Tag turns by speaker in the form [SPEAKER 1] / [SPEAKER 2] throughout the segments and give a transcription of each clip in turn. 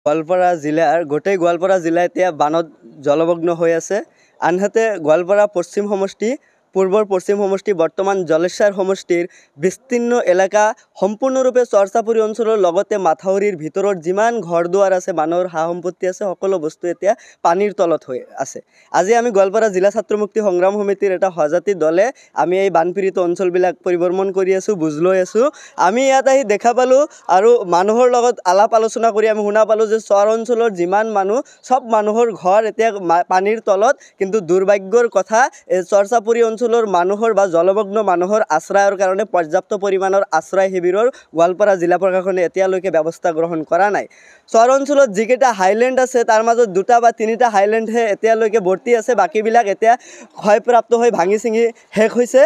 [SPEAKER 1] গোৱালপাৰা জিলাৰ গোটেই গোৱালপাৰা জিলা এতিয়া বানত জলমগ্ন হৈ আছে। আনহাতে গোৱালপাৰা পশ্চিম সমষ্টি, পূৰ্বৰ পশ্চিম সমষ্টি, বৰ্তমান জলেশ্বৰ সমষ্টিৰ বিস্তীৰ্ণ এলেকা সম্পূৰ্ণৰূপে চৰচাপুৰী অঞ্চলৰ লগতে মাথাউৰিৰ ভিতৰত যিমান ঘৰ দুৱাৰ আছে, মানুহৰ সা সম্পত্তি আছে, সকলো বস্তু এতিয়া পানীৰ তলত হৈ আছে। আজি আমি গোৱালপাৰা জিলা ছাত্ৰ মুক্তি সংগ্ৰাম সমিতিৰ এটা সজাতি দলে আমি এই বানপীড়িত অঞ্চলবিলাক পৰিভ্ৰমণ কৰি আছোঁ, বুজ লৈ আছোঁ। আমি ইয়াত আহি দেখা পালোঁ আৰু মানুহৰ লগত আলাপ আলোচনা কৰি আমি শুনা পালোঁ যে চৰ অঞ্চলৰ যিমান মানুহ, চব মানুহৰ ঘৰ এতিয়া পানীৰ তলত। কিন্তু দুৰ্ভাগ্যৰ কথা, এই চৰচাপুৰী অঞ্চলৰ মানুহৰ বা জলমগ্ন মানুহৰ আশ্ৰয়ৰ কাৰণে পৰ্যাপ্ত পৰিমাণৰ আশ্ৰয় শিবিৰৰ গোৱালপাৰা জিলা প্ৰশাসনে এতিয়ালৈকে ব্যৱস্থা গ্ৰহণ কৰা নাই। চৰ অঞ্চলত যিকেইটা হাইলেণ্ড আছে তাৰ মাজত 2টা বা 3টা হাইলেণ্ডহে এতিয়ালৈকে ভৰ্তি আছে, বাকীবিলাক এতিয়া ক্ষয়প্ৰাপ্ত হৈ ভাঙি চিঙি শেষ হৈছে।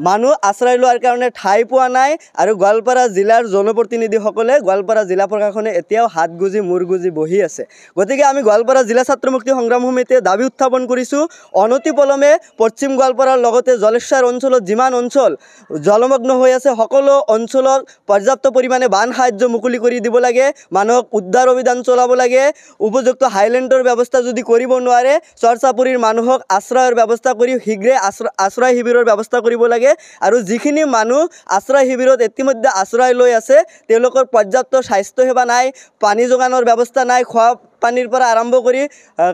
[SPEAKER 1] মানুহ আশ্ৰয় লোৱাৰ কাৰণে ঠাই পোৱা নাই আৰু গোৱালপাৰা জিলাৰ জনপ্ৰতিনিধিসকলে, গোৱালপাৰা জিলা প্ৰশাসনে এতিয়াও হাত গুজি মূৰ গুজি বহি আছে। গতিকে আমি গোৱালপাৰা জিলা ছাত্ৰ মুক্তি সংগ্ৰাম সমিতিয়ে দাবী উত্থাপন কৰিছোঁ, অনতিপলমে পশ্চিম গোৱালপাৰাৰ লগতে জলেশ্বৰ অঞ্চলত যিমান অঞ্চল জলমগ্ন হৈ আছে, সকলো অঞ্চলত পৰ্যাপ্ত পৰিমাণে বান সাহায্য মুকলি কৰি দিব লাগে। মানুহক উদ্ধাৰ অভিযান চলাব লাগে। উপযুক্ত হাইলেণ্ডৰ ব্যৱস্থা যদি কৰিব নোৱাৰে, চৰচাপুৰীৰ মানুহক আশ্ৰয়ৰ ব্যৱস্থা কৰি শীঘ্ৰে আশ্ৰয় শিবিৰৰ ব্যৱস্থা কৰিব লাগে। আৰু যিখিনি মানুহ আশ্ৰয় শিবিৰত ইতিমধ্যে আশ্ৰয় লৈ আছে, তেওঁলোকৰ পৰ্যাপ্ত স্বাস্থ্যসেৱা নাই, পানী যোগানৰ ব্যৱস্থা নাই, খোৱা পানীৰ পৰা আৰম্ভ কৰি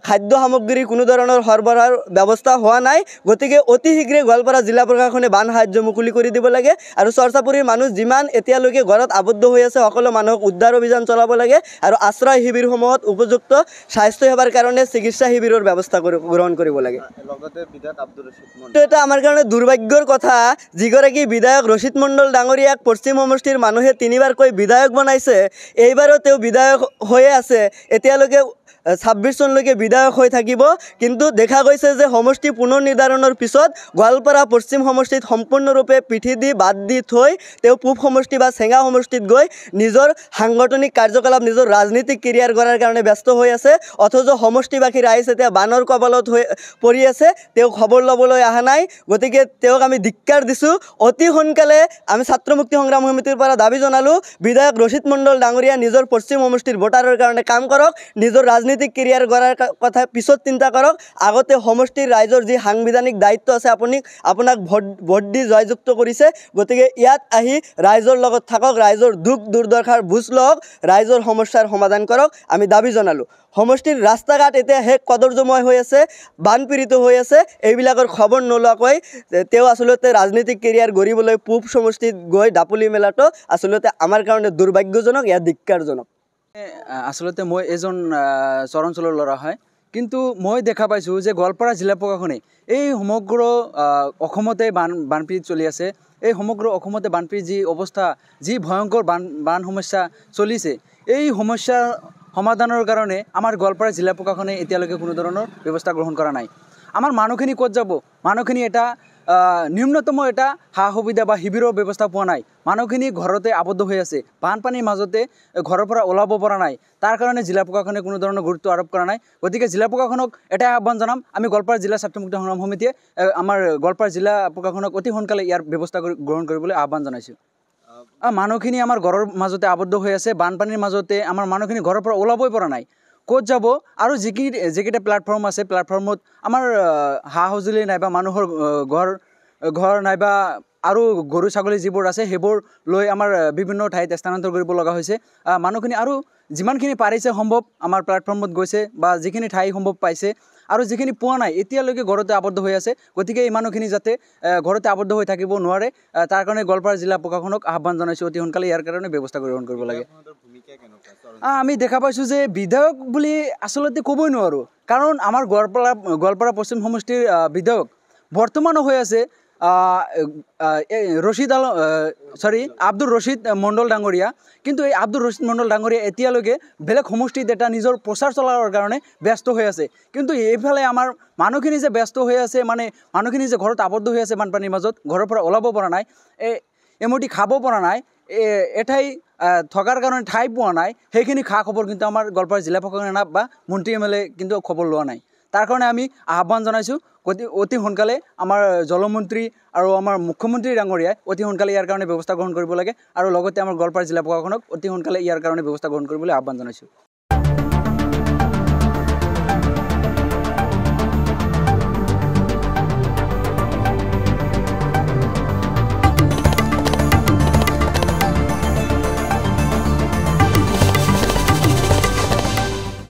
[SPEAKER 1] খাদ্য সামগ্ৰীৰ কোনো ধৰণৰ সৰবৰাহৰ ব্যৱস্থা হোৱা নাই। গতিকে অতি শীঘ্ৰে গোৱালপাৰা জিলা প্ৰশাসনে বান সাহায্য মুকলি কৰি দিব লাগে আৰু চৰচাপুৰীৰ মানুহ যিমান এতিয়ালৈকে ঘৰত আবদ্ধ হৈ আছে, সকলো মানুহক উদ্ধাৰ অভিযান চলাব লাগে আৰু আশ্ৰয় শিবিৰসমূহত উপযুক্ত স্বাস্থ্যসেৱাৰ কাৰণে চিকিৎসা শিবিৰৰ ব্যৱস্থা গ্ৰহণ কৰিব লাগে। এটা আমাৰ কাৰণে দুৰ্ভাগ্যৰ কথা, যিগৰাকী বিধায়ক ৰচিদ মণ্ডল ডাঙৰীয়াক পশ্চিম সমষ্টিৰ মানুহে 3বাৰকৈ বিধায়ক বনাইছে, এইবাৰো তেওঁ বিধায়ক হৈয়ে আছে, এতিয়ালৈকে 26 চনলৈকে বিধায়ক হৈ থাকিব। কিন্তু দেখা গৈছে যে সমষ্টি পুনৰ নিৰ্ধাৰণৰ পিছত গোৱালপাৰা পশ্চিম সমষ্টিত সম্পূৰ্ণৰূপে পিঠি দি বাদ দি থৈ তেওঁ পূব সমষ্টি বা চেঙা সমষ্টিত গৈ নিজৰ সাংগঠনিক কাৰ্যকলাপ, নিজৰ ৰাজনীতিক কেৰিয়াৰ গঢ়াৰ কাৰণে ব্যস্ত হৈ আছে। অথচ সমষ্টিবাসী ৰাইজ এতিয়া বানৰ কবলত হৈ পৰি আছে, তেওঁ খবৰ ল'বলৈ অহা নাই। গতিকে তেওঁক আমি ধিক্কাৰ দিছোঁ। অতি সোনকালে আমি ছাত্ৰ মুক্তি সংগ্ৰাম সমিতিৰ পৰা দাবী জনালোঁ, বিধায়ক ৰচিদ মণ্ডল ডাঙৰীয়া নিজৰ পশ্চিম সমষ্টিৰ ভোটাৰৰ কাৰণে কাম কৰক, নিজৰ ৰাজনীতিক কেৰিয়াৰ গঢ়াৰ কথা পিছত চিন্তা কৰক। আগতে সমষ্টিৰ ৰাইজৰ যি সাংবিধানিক দায়িত্ব আছে, আপোনাক ভোট দি জয়যুক্ত কৰিছে। গতিকে ইয়াত আহি ৰাইজৰ লগত থাকক, ৰাইজৰ দুখ দুৰ্দশাৰ বুজ লওক, ৰাইজৰ সমস্যাৰ সমাধান কৰক, আমি দাবী জনালোঁ। সমষ্টিৰ ৰাস্তা ঘাট এতিয়া শেষ কদৰ্যময় হৈ আছে, বানপীড়িত হৈ আছে। এইবিলাকৰ খবৰ নোলোৱাকৈ তেওঁ আচলতে ৰাজনীতিক কেৰিয়াৰ গঢ়িবলৈ পূব সমষ্টিত গৈ দাপলি মেলাটো আচলতে আমাৰ কাৰণে দুৰ্ভাগ্যজনক, ইয়াত ধিক্কাৰজনক।
[SPEAKER 2] আচলতে মই এজন চৰ অঞ্চলৰ ল'ৰা হয়, কিন্তু মই দেখা পাইছোঁ যে গোৱালপাৰা জিলা প্ৰশাসনে এই সমগ্ৰ অসমতে বানপীড়িত চলি আছে। এই সমগ্ৰ অসমতে বানপীড়িত যি অৱস্থা, যি ভয়ংকৰ বান সমস্যা চলিছে, এই সমস্যাৰ সমাধানৰ কাৰণে আমাৰ গোৱালপাৰা জিলা প্ৰশাসনে এতিয়ালৈকে কোনো ধৰণৰ ব্যৱস্থা গ্ৰহণ কৰা নাই। আমাৰ মানুহখিনি ক'ত যাব? মানুহখিনি এটা ন্যূনতম এটা সা সুবিধা বা শিবিৰৰ ব্যৱস্থা পোৱা নাই। মানুহখিনি ঘৰতে আবদ্ধ হৈ আছে, বানপানীৰ মাজতে ঘৰৰ পৰা ওলাব পৰা নাই। তাৰ কাৰণে জিলা প্ৰশাসনে কোনো ধৰণৰ গুৰুত্ব আৰোপ কৰা নাই। গতিকে জিলা প্ৰশাসনক এটাই আহ্বান জনাম, আমি গোৱালপাৰা জিলা ছাত্ৰ মুক্তি সংগ্ৰাম সমিতিয়ে আমাৰ গোৱালপাৰা জিলা প্ৰশাসনক অতি সোনকালে ইয়াৰ ব্যৱস্থা গ্ৰহণ কৰিবলৈ আহ্বান জনাইছোঁ। মানুহখিনি আমাৰ ঘৰৰ মাজতে আবদ্ধ হৈ আছে, বানপানীৰ মাজতে আমাৰ মানুহখিনি ঘৰৰ পৰা ওলাবই পৰা নাই, ক'ত যাব? আৰু যিকেইটা প্লেটফৰ্ম আছে, প্লেটফৰ্মত আমাৰ সা সঁজুলি নাইবা মানুহৰ ঘৰ নাইবা আৰু গৰু ছাগলী যিবোৰ আছে, সেইবোৰ লৈ আমাৰ বিভিন্ন ঠাইত স্থানান্তৰ কৰিব লগা হৈছে। মানুহখিনি আৰু যিমানখিনি পাৰিছে সম্ভৱ আমাৰ প্লেটফৰ্মত গৈছে বা যিখিনি ঠাই সম্ভৱ পাইছে, আৰু যিখিনি পোৱা নাই এতিয়ালৈকে ঘৰতে আবদ্ধ হৈ আছে। গতিকে এই মানুহখিনি যাতে ঘৰতে আবদ্ধ হৈ থাকিব নোৱাৰে, তাৰ কাৰণে গোৱালপাৰা জিলা প্ৰশাসনক আহ্বান জনাইছোঁ, অতি সোনকালে ইয়াৰ কাৰণে ব্যৱস্থা গ্ৰহণ কৰিব লাগে। আমি দেখা পাইছোঁ যে বিধায়ক বুলি আচলতে ক'বই নোৱাৰোঁ, কাৰণ আমাৰ গোৱালপাৰা পশ্চিম সমষ্টিৰ বিধায়ক বৰ্তমানো হৈ আছে আব্দুৰ ৰচিদ মণ্ডল ডাঙৰীয়া। কিন্তু এই আব্দুৰ ৰচিদ মণ্ডল ডাঙৰীয়া এতিয়ালৈকে বেলেগ সমষ্টিত এটা নিজৰ প্ৰচাৰ চলাবৰ কাৰণে ব্যস্ত হৈ আছে। কিন্তু এইফালে আমাৰ মানুহখিনি যে ব্যস্ত হৈ আছে, মানে মানুহখিনি যে ঘৰত আবদ্ধ হৈ আছে বানপানীৰ মাজত, ঘৰৰ পৰা ওলাব পৰা নাই, এমুঠি খাব পৰা নাই, এঠাই থকাৰ কাৰণে ঠাই পোৱা নাই, সেইখিনি খা খবৰ কিন্তু আমাৰ গোৱালপাৰা জিলা প্ৰশাসনে বা মন্ত্ৰী MLA কিন্তু খবৰ লোৱা নাই। তাৰ কাৰণে আমি আহ্বান জনাইছোঁ, অতি সোনকালে আমাৰ জলমন্ত্ৰী আৰু আমাৰ মুখ্যমন্ত্ৰী ডাঙৰীয়াই অতি সোনকালে ইয়াৰ কাৰণে ব্যৱস্থা গ্ৰহণ কৰিব লাগে, আৰু লগতে আমাৰ গোৱালপাৰা জিলা প্ৰশাসনক অতি সোনকালে ইয়াৰ কাৰণে ব্যৱস্থা গ্ৰহণ কৰিবলৈ আহ্বান জনাইছোঁ।